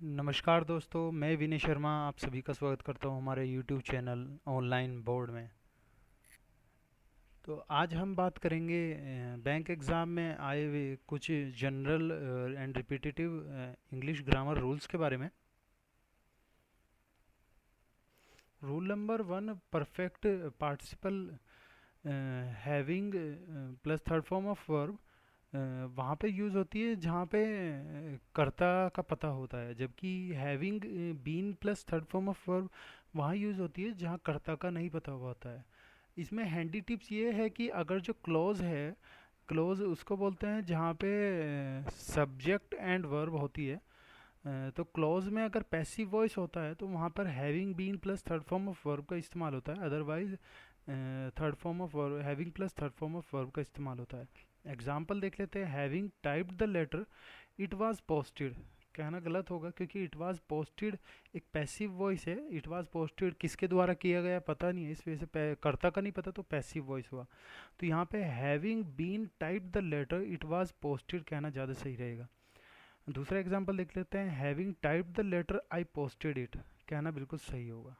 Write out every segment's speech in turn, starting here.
नमस्कार दोस्तों, मैं विनय शर्मा आप सभी का स्वागत करता हूं हमारे YouTube चैनल ऑनलाइन बोर्ड में। तो आज हम बात करेंगे बैंक एग्ज़ाम में आए हुए कुछ general and repetitive English grammar rules के बारे में। Rule number 1, perfect participle having plus third form of verb वहाँ पे यूज़ होती है जहाँ पे कर्ता का पता होता है, जबकि having been plus third form of verb वहाँ यूज़ होती है जहाँ कर्ता का नहीं पता हुआ होता है। इसमें हैंडी टिप्स ये है कि अगर जो क्लोज है, क्लोज उसको बोलते हैं जहाँ पे सब्जेक्ट एंड वर्ब होती है। तो क्लोज में अगर पैसिव वॉइस होता है तो वहाँ पर having been plus third form of verb का इस्तेमाल होता है, otherwise third form of verb having plus third form of verb का इस्तेमाल होता है। एग्जाम्पल देख लेते हैं। Having typed the letter it was posted, कहना गलत होगा क्योंकि इट वाज पोस्टेड एक पैसिव वॉइस है। इट वाज पोस्टेड किसके द्वारा किया गया पता नहीं है, इस वजह से कर्ता का नहीं पता तो पैसिव वॉइस हुआ। तो यहाँ पे having been typed the letter it was posted कहना ज़्यादा सही रहेगा। दूसरा एग्जांपल देख लेते हैं। Having typed the letter I posted it, कहना बिल्कुल सही होगा।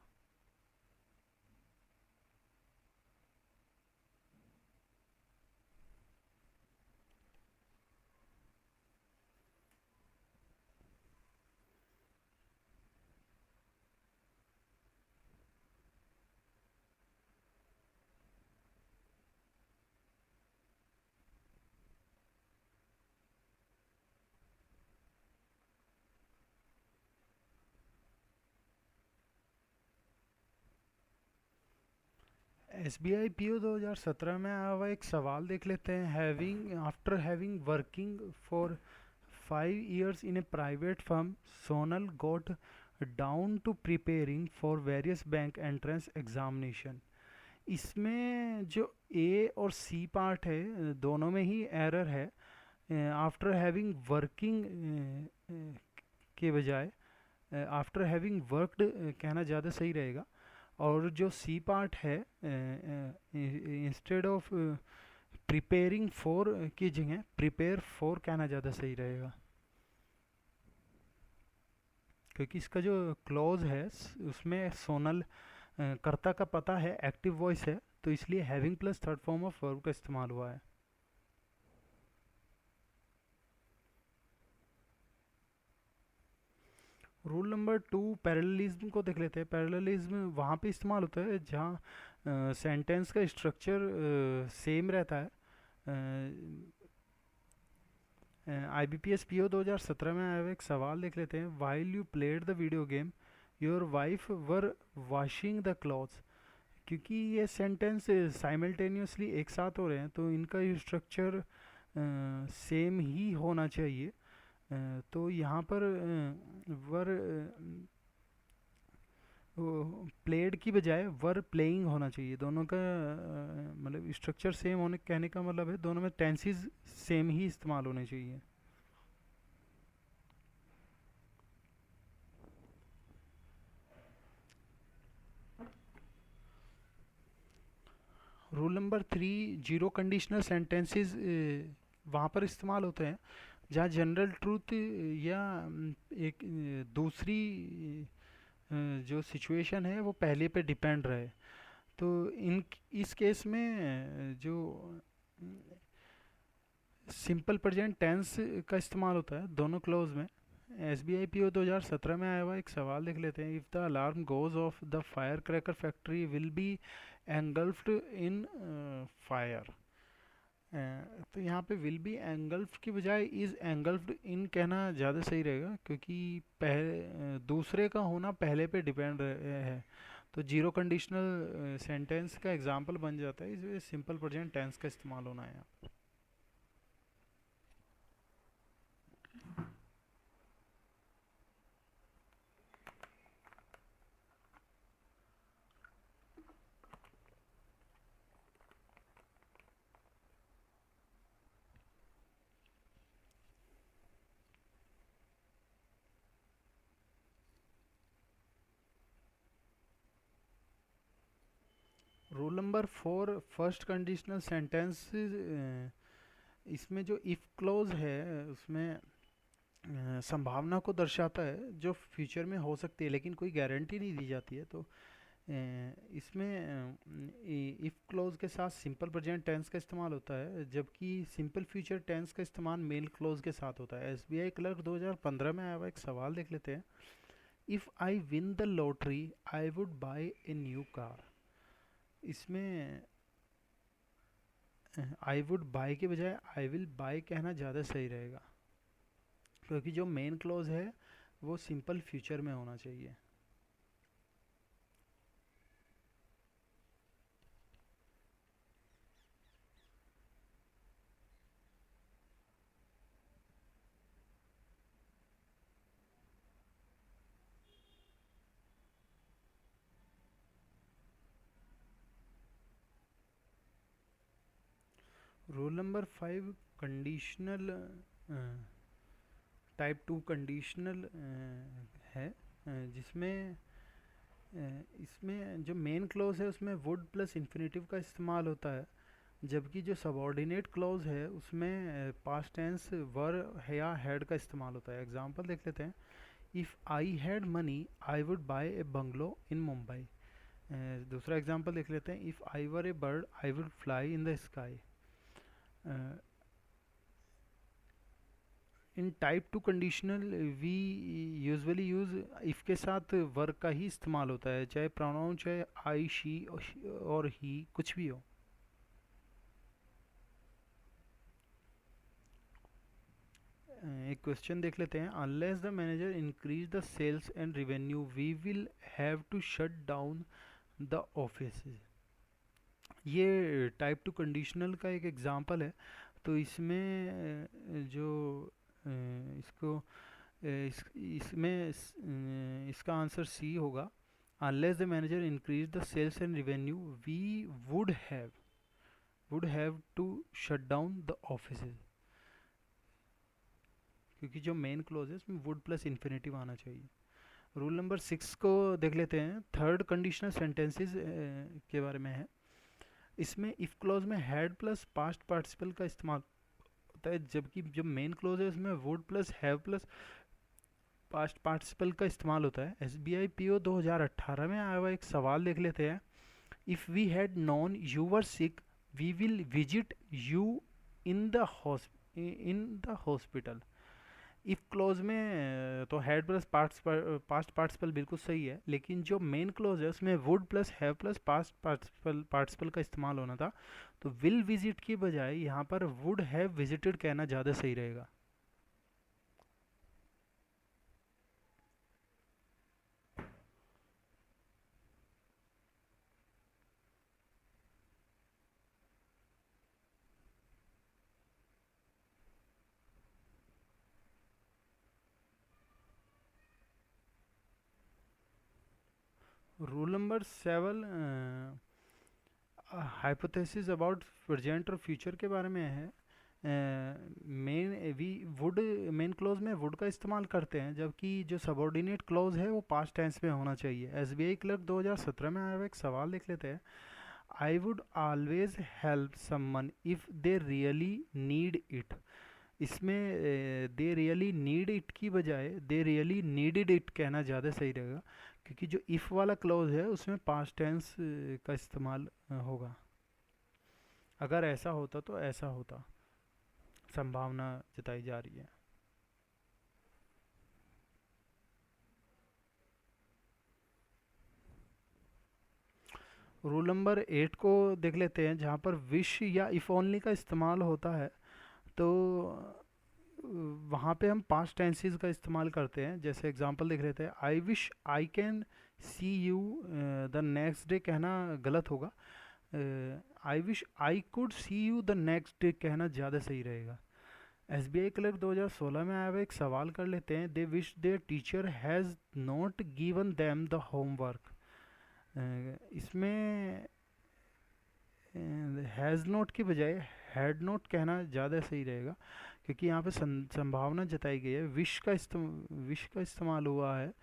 S B I P O 2017 में आया हुआ एक सवाल देख लेते हैं। Having after having working for 5 years in a private firm, Sonal got down to preparing for various bank entrance examination। इसमें जो ए और सी पार्ट है दोनों में ही एरर है। आफ्टर हैविंग वर्किंग के बजाय आफ्टर हैविंग वर्कड कहना ज़्यादा सही रहेगा। और जो सी पार्ट है इंस्टेड ऑफ प्रिपेयरिंग फॉर की जगह प्रिपेयर फॉर कहना ज़्यादा सही रहेगा, क्योंकि इसका जो क्लॉज है उसमें सोनल कर्ता का पता है, एक्टिव वॉइस है, तो इसलिए having plus third form of verb का इस्तेमाल हुआ है। रूल नंबर 2, पैरेललिज्म को देख लेते हैं। पैरेललिज्म वहाँ पे इस्तेमाल होता है जहाँ सेंटेंस का स्ट्रक्चर सेम रहता है। I B P S P O 2017 में आया हुआ एक सवाल देख लेते हैं। While you played the video game your wife were washing the clothes, क्योंकि ये सेंटेंस साइमल्टेनियसली एक साथ हो रहे हैं तो इनका स्ट्रक्चर सेम ही होना चाहिए। तो यहाँ पर वर प्लेड की बजाय वर प्लेइंग होना चाहिए। दोनों का मतलब स्ट्रक्चर सेम होने कहने का मतलब है दोनों में टेंसेस सेम ही इस्तेमाल होने चाहिए। Rule number 3, zero conditional sentences वहाँ पर इस्तेमाल होते हैं जहाँ जनरल ट्रूथ या एक दूसरी जो सिचुएशन है वो पहले पे डिपेंड रहे। तो इन इस केस में जो सिंपल प्रेजेंट टेंस का इस्तेमाल होता है दोनों क्लोज में। S B I P O 2017 में आया हुआ एक सवाल देख लेते हैं। If the alarm goes off the fire cracker factory will be engulfed in fire. तो यहाँ पे विल बी एंगल्फ्ड की बजाय इज़ एंगल्फ्ड इन कहना ज़्यादा सही रहेगा, क्योंकि दूसरे का होना पहले पे डिपेंड है। तो जीरो कंडीशनल सेंटेंस का एग्जाम्पल बन जाता है, इसमें सिंपल प्रेजेंट टेंस का इस्तेमाल होना है। Rule number 4, first conditional sentence. इसमें जो इफ़ क्लोज है उसमें संभावना को दर्शाता है जो फ्यूचर में हो सकती है, लेकिन कोई गारंटी नहीं दी जाती है। तो इसमें इफ़ क्लोज के साथ सिंपल प्रेजेंट टेंस का इस्तेमाल होता है, जबकि सिंपल फ्यूचर टेंस का इस्तेमाल मेल क्लोज के साथ होता है। एसबीआई क्लर्क 2015 में आया हुआ एक सवाल देख लेते हैं। If I win the lottery I would buy a new car. इसमें आई वुड बाय के बजाय आई विल बाय कहना ज़्यादा सही रहेगा, क्योंकि जो मेन क्लोज है वो सिंपल फ्यूचर में होना चाहिए। Rule number 5 conditional type 2 conditional है, जिसमें इसमें जो मेन क्लॉज है उसमें वुड प्लस इन्फिनेटिव का इस्तेमाल होता है, जबकि जो सबऑर्डिनेट क्लॉज है उसमें पास्ट टेंस वर है या हैड का इस्तेमाल होता है। एग्जांपल देख लेते हैं। If I had money I would buy a bungalow in Mumbai. दूसरा एग्जांपल देख लेते हैं। If I were a bird I would fly in the sky. In type two conditional we usually use if के साथ work का ही इस्तेमाल होता है, चाहे प्रोनाउन चाहे आई शी और ही कुछ भी हो। एक क्वेश्चन देख लेते हैं। Unless the manager increase the sales and revenue we will have to shut down the office. ये टाइप टू कंडीशनल का एक एग्जांपल है। तो इसमें जो इसको इसमें इसका आंसर सी होगा। Unless the manager increase the sales and revenue we would have to shut down the offices, क्योंकि जो मेन क्लोज है उसमें वुड प्लस इन्फिनेटिव आना चाहिए। रूल नंबर 6 को देख लेते हैं। थर्ड कंडीशनल सेंटेंसेस के बारे में है। इसमें इफ क्लोज में हैड प्लस पास्ट पार्टिसिपल का इस्तेमाल होता है, जबकि जो मेन क्लोज है उसमें would plus have plus past participle का इस्तेमाल होता है। S B I P O 2018 में आया हुआ एक सवाल देख लेते हैं। If we had known you were sick we will visit you in the hospital. If clause में तो हेड प्लस पास्ट पार्टिसिपल बिल्कुल सही है, लेकिन जो मेन क्लोज है उसमें would plus have plus past participle का इस्तेमाल होना था। तो विल विजिट की बजाय यहाँ पर वुड हैव विजिटेड कहना ज़्यादा सही रहेगा। Rule number 7 hypothesis about present और फ्यूचर के बारे में है। Main we would main clause में वुड का इस्तेमाल करते हैं, जबकि जो सबऑर्डिनेट क्लोज है वो पास्ट टेंस में होना चाहिए। एसबीआई क्लर्क 2017 में आया हुआ एक सवाल देख लेते हैं। I would always help someone if they really need it. इसमें दे रियली नीड इट की बजाय दे रियली नीडेड इट कहना ज़्यादा सही रहेगा, क्योंकि जो इफ़ वाला क्लोज है उसमें पास्ट टेंस का इस्तेमाल होगा। अगर ऐसा होता तो ऐसा होता, संभावना जताई जा रही है। रूल नंबर 8 को देख लेते हैं, जहाँ पर विश या इफ़ ओनली का इस्तेमाल होता है। तो वहाँ पे हम पास्ट टेंसेस का इस्तेमाल करते हैं। जैसे एग्जांपल देख लेते हैं। I wish I can see you the next day कहना गलत होगा। I wish I could see you the next day कहना ज़्यादा सही रहेगा। एस बी आई क्लर्क 2016 में आया हुआ एक सवाल कर लेते हैं। They wish there teacher has not given them the homework. इसमें हैज़ नॉट के बजाय हैड नॉट कहना ज़्यादा सही रहेगा, क्योंकि यहाँ पे संभावना जताई गई है, विश का इस्तेमाल हुआ है,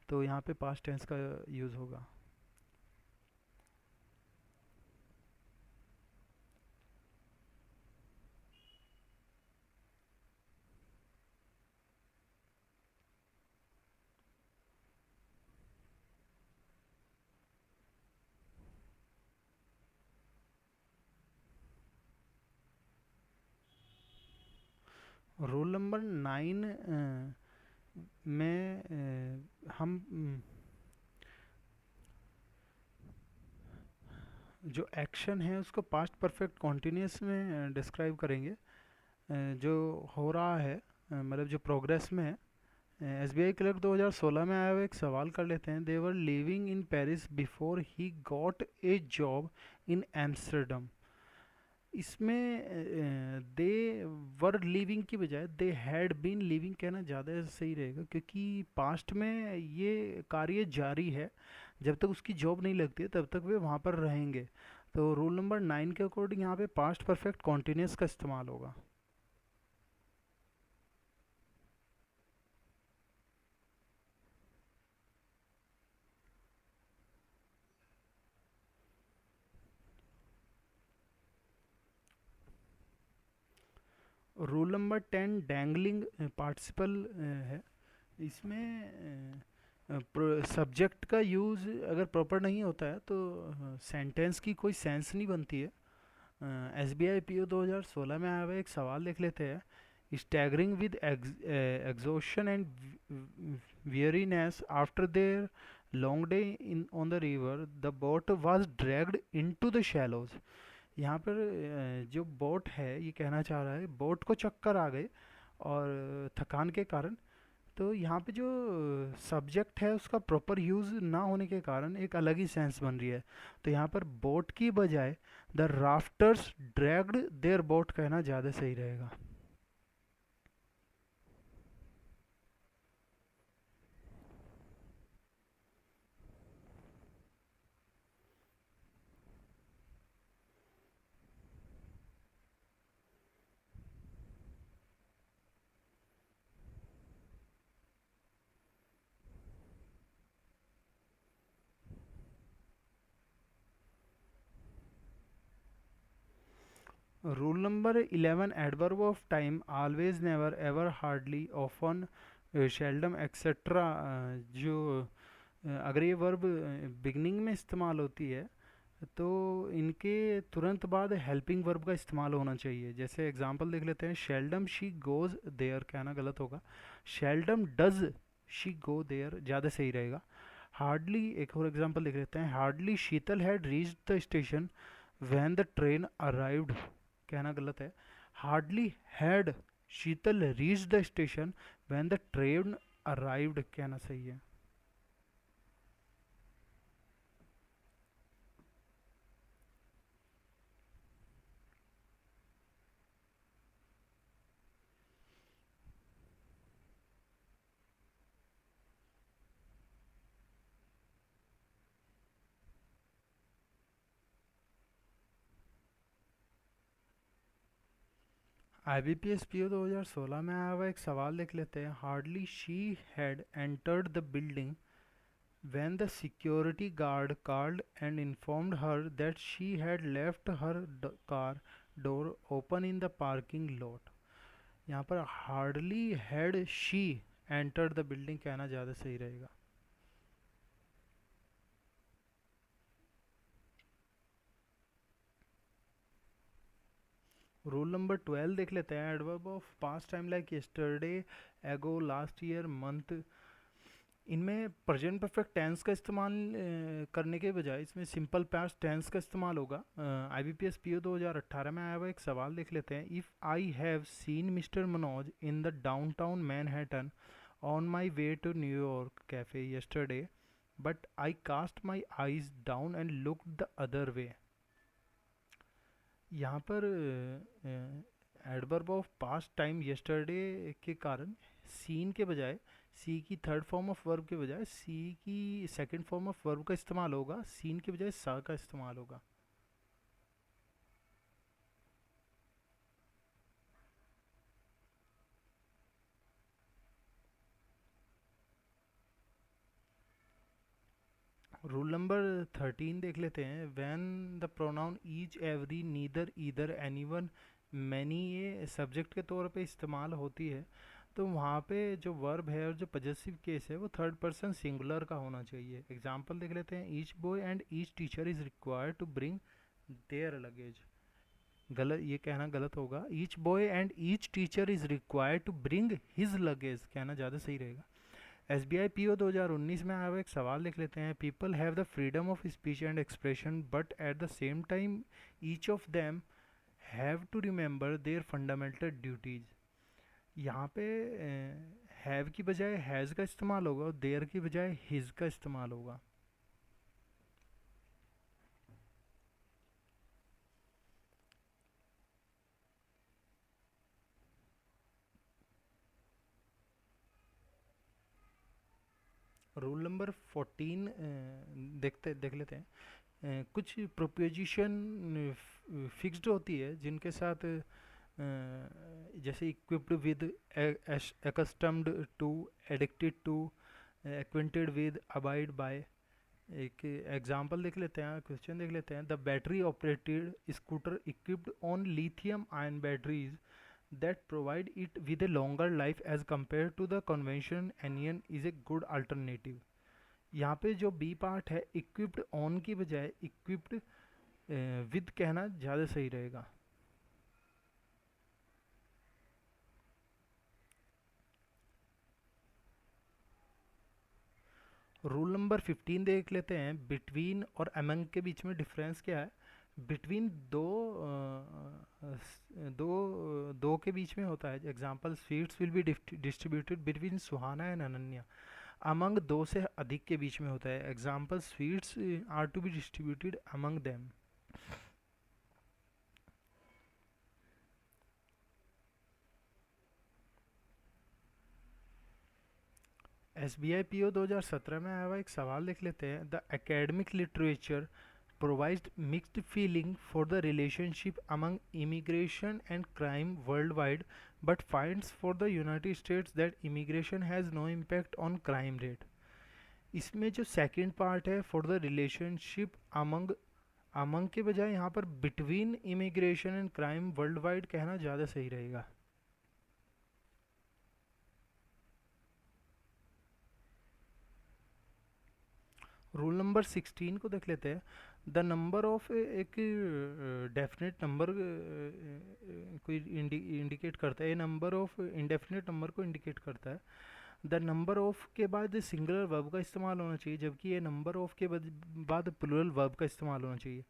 तो यहाँ पे पास्ट टेंस का यूज़ होगा। रोल नंबर 9 में हम जो एक्शन है उसको पास्ट परफेक्ट कॉन्टिन्यूस में डिस्क्राइब करेंगे। जो हो रहा है मतलब जो प्रोग्रेस में है। एसबीआई क्लर्क 2016 में आया हुआ एक सवाल कर लेते हैं। They were living in Paris before he got a job in Amsterdam. इसमें दे वर लिविंग की बजाय दे हैड बीन लिविंग कहना ज़्यादा सही रहेगा, क्योंकि पास्ट में ये कार्य जारी है। जब तक उसकी जॉब नहीं लगती है तब तक वे वहाँ पर रहेंगे। तो रूल नंबर 9 के अकॉर्डिंग यहाँ पे पास्ट परफेक्ट कॉन्टिन्यूस का इस्तेमाल होगा। रूल नंबर 10 डैंगलिंग पार्टिसिपल है। इसमें सब्जेक्ट का यूज़ अगर प्रॉपर नहीं होता है तो सेंटेंस की कोई सेंस नहीं बनती है। S B I P O 2016 में आया हुआ एक सवाल देख लेते हैं। Staggering with exhaustion and weariness after their long day in on the river, the boat was dragged into the shallows। यहाँ पर जो बोट है ये कहना चाह रहा है बोट को चक्कर आ गए और थकान के कारण। तो यहाँ पे जो सब्जेक्ट है उसका प्रॉपर यूज़ ना होने के कारण एक अलग ही सेंस बन रही है। तो यहाँ पर बोट की बजाय the rafters dragged their boat कहना ज़्यादा सही रहेगा। Rule number 11 adverb of time always never ever hardly often seldom etcetera. जो अगर ये वर्ब बिगनिंग में इस्तेमाल होती है तो इनके तुरंत बाद हेल्पिंग वर्ब का इस्तेमाल होना चाहिए। जैसे एग्जांपल देख लेते हैं। शेल्डम शी गोज देयर कहना गलत होगा। Seldom does she go there ज़्यादा सही रहेगा। हार्डली एक और एग्जांपल देख लेते हैं। Hardly Sheetal had reached the station when the train arrived कहना गलत है। Hardly had Sheetal reached the station when the train arrived कहना सही है। I B P S P O 2016 में आया हुआ एक सवाल देख लेते हैं। Hardly she had entered the building when the security guard called and informed her that she had left her car door open in the parking lot। यहाँ पर hardly had she entered the building कहना ज़्यादा सही रहेगा। Rule number 12 देख लेते हैं। Adverb of past time like yesterday, एगो, लास्ट ईयर, मंथ। इनमें प्रेजेंट परफेक्ट टेंस का इस्तेमाल करने के बजाय इसमें सिंपल पास्ट टेंस का इस्तेमाल होगा। I B P S P O 2018 में आया हुआ एक सवाल देख लेते हैं। If I have seen mister Manoj in the downtown Manhattan on my way to New York cafe yesterday but I cast my eyes down and look the other way. यहाँ पर adverb of past time yesterday के कारण scene के बजाय सी की third form of verb के बजाय सी की सेकंड फॉर्म ऑफ वर्ब का इस्तेमाल होगा। सीन के बजाय सा का इस्तेमाल होगा। रूल नंबर 13 देख लेते हैं। When the pronoun each, every, neither, either, anyone, many ये सब्जेक्ट के तौर पे इस्तेमाल होती है तो वहाँ पे जो वर्ब है और जो पजेसिव केस है वो थर्ड पर्सन सिंगुलर का होना चाहिए। एग्जांपल देख लेते हैं। Each boy and each teacher is required to bring their luggage. गलत, ये कहना गलत होगा। Each boy and each teacher is required to bring his luggage, कहना ज़्यादा सही रहेगा। S B I P O 2019 में आया हुआ एक सवाल लिख लेते हैं। People have the freedom of speech and expression but at the same time each of them have to remember their fundamental duties. यहाँ पे हैव की बजाय हैज़ का इस्तेमाल होगा और देयर की बजाय हिज का इस्तेमाल होगा। रूल नंबर 14 देख लेते हैं। कुछ प्रोपोजिशन फिक्स्ड होती है जिनके साथ जैसे equipped with, accustomed to, addicted to, acquainted with, abide by. एक एग्जांपल देख लेते हैं, क्वेश्चन देख लेते हैं। The battery operated scooter equipped on lithium ion batteries that provide it with a longer life as compared to the conventional anion is a good alternative। यहाँ पे जो बी पार्ट है, इक्विप्ड ऑन की बजाय equipped with कहना ज़्यादा सही रहेगा। रूल नंबर 15 देख लेते हैं। बिटवीन और अमंग के बीच में डिफरेंस क्या है? बिटवीन दो के बीच में होता है। Example, sweets will be distributed between Suhana and Ananya. Among दो से अधिक के बीच में होता है। Example, sweets are to be distributed among them. S B I P O 2017 में आया हुआ एक सवाल लिख लेते हैं। The academic literature provides mixed feeling for the relationship among immigration and crime worldwide but finds for the United States that immigration has no impact on crime rate। इसमें जो सेकंड पार्ट है, for the relationship among, among के बजाय यहाँ पर between immigration and crime world wide कहना ज़्यादा सही रहेगा। रूल नंबर 16 को देख लेते हैं। द नंबर ऑफ, एक डेफिनेट नंबर को इंडिकेट करता है। नंबर ऑफ इंडेफिनेट नंबर को इंडिकेट करता है। द नंबर ऑफ के बाद सिंगुलर वर्ब का इस्तेमाल होना चाहिए, जबकि ये नंबर ऑफ के बाद प्लूरल वर्ब का इस्तेमाल होना चाहिए।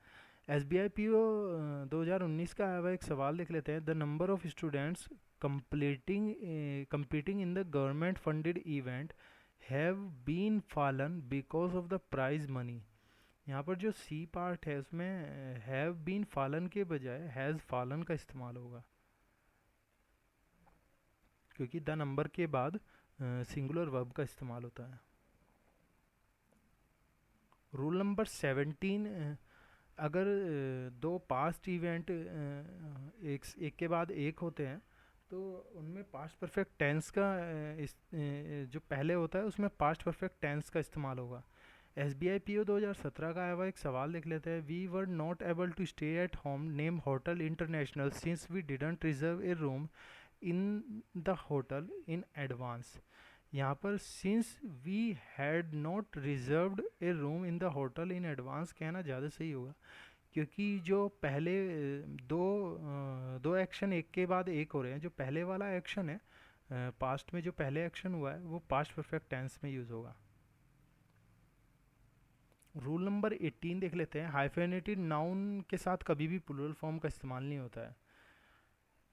S B I P O 2019 का आया हुआ एक सवाल लिख लेते हैं। The number of students competing in the government funded event have been fallen because of the prize money। यहाँ पर जो सी पार्ट है उसमें हैव बीन फॉलन के बजाय हैज़ फॉलन का इस्तेमाल होगा, क्योंकि द नंबर के बाद सिंगुलर वर्ब का इस्तेमाल होता है। रूल नंबर 17, अगर दो पास्ट इवेंट एक के बाद एक होते हैं तो उनमें पास्ट परफेक्ट टेंस का जो पहले होता है उसमें पास्ट परफेक्ट टेंस का इस्तेमाल होगा। S B I P O 2017 का आया हुआ एक सवाल लिख लेते हैं। We were not able to stay at home name hotel international since we didn't reserve a room in the hotel in advance. यहाँ पर since we had not reserved a room in the hotel in advance कहना ज़्यादा सही होगा, क्योंकि जो पहले दो एक्शन एक के बाद एक हो रहे हैं। जो पहले वाला एक्शन है, पास्ट में जो पहले एक्शन हुआ है वो पास्ट परफेक्ट टेंस में यूज़ होगा। रूल नंबर 18 देख लेते हैं। हाइफेनेटेड नाउन के साथ कभी भी प्लूरल फॉर्म का इस्तेमाल नहीं होता है।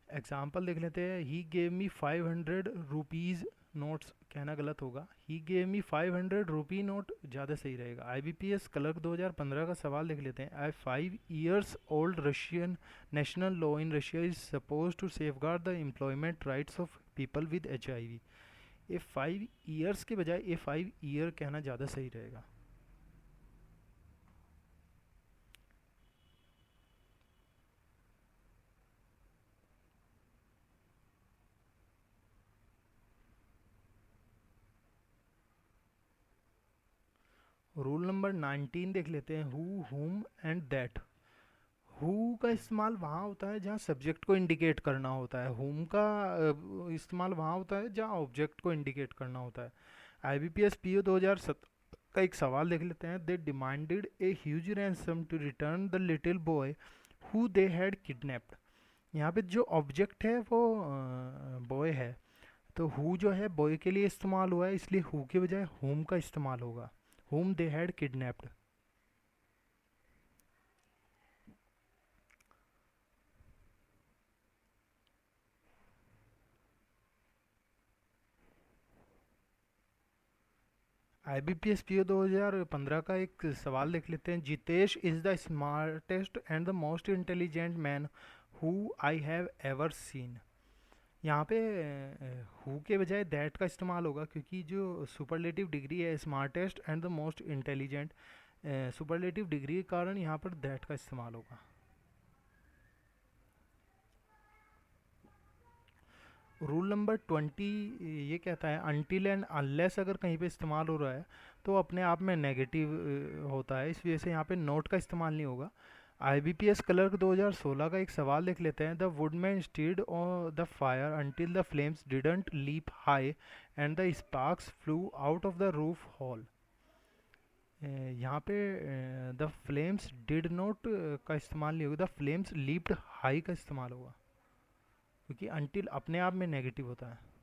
एग्जाम्पल देख लेते हैं। He gave me 500 rupees notes कहना गलत होगा, he gave me 500 rupee note ज़्यादा सही रहेगा। I B P S clerk 2015 का सवाल देख लेते हैं। I 5 years old Russian national law in Russia is suppose to safeguard the employment rights of people with H I V. A 5 years के बजाय ए 5 year कहना ज़्यादा सही रहेगा। रूल नंबर 19 देख लेते हैं। Who, whom and that. Who का इस्तेमाल वहाँ होता है जहाँ सब्जेक्ट को इंडिकेट करना होता है। हुम का इस्तेमाल वहाँ होता है जहाँ ऑब्जेक्ट को इंडिकेट करना होता है। I B P S P O 2007 का एक सवाल देख लेते हैं। They demanded a huge ransom to return the little boy who they had kidnapped. यहाँ पे जो ऑब्जेक्ट है वो बॉय है, तो हु जो है बॉय के लिए इस्तेमाल हुआ है, इसलिए हु के बजाय होम का इस्तेमाल होगा, home they had kidnapped. IBPS PO 2015 का एक सवाल देख लेते हैं। Jitesh is the smartest and the most intelligent man who I have ever seen. यहाँ पे हु के बजाय दैट का इस्तेमाल होगा, क्योंकि जो सुपरलेटिव डिग्री है smartest and the most intelligent, superlative degree के कारण यहाँ पर दैट का इस्तेमाल होगा। रूल नंबर 20 ये कहता है अनटिल एंड अनलेस अगर कहीं पे इस्तेमाल हो रहा है तो अपने आप में नेगेटिव होता है, इस वजह से यहाँ पे नोट का इस्तेमाल नहीं होगा। IBPS क्लर्क 2016 का एक सवाल देख लेते हैं। The woodman stayed on the fire until the flames didn't leap high and the sparks flew out of the roof hole. यहाँ पे द फ्लेम्स डिड नॉट का इस्तेमाल नहीं होगा, द फ्लेम्स लीप्ड हाई का इस्तेमाल होगा, क्योंकि अनटिल अपने आप में नेगेटिव होता है।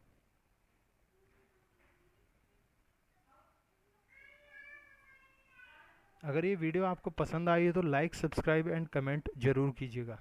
अगर ये वीडियो आपको पसंद आई है तो लाइक, सब्सक्राइब एंड कमेंट ज़रूर कीजिएगा।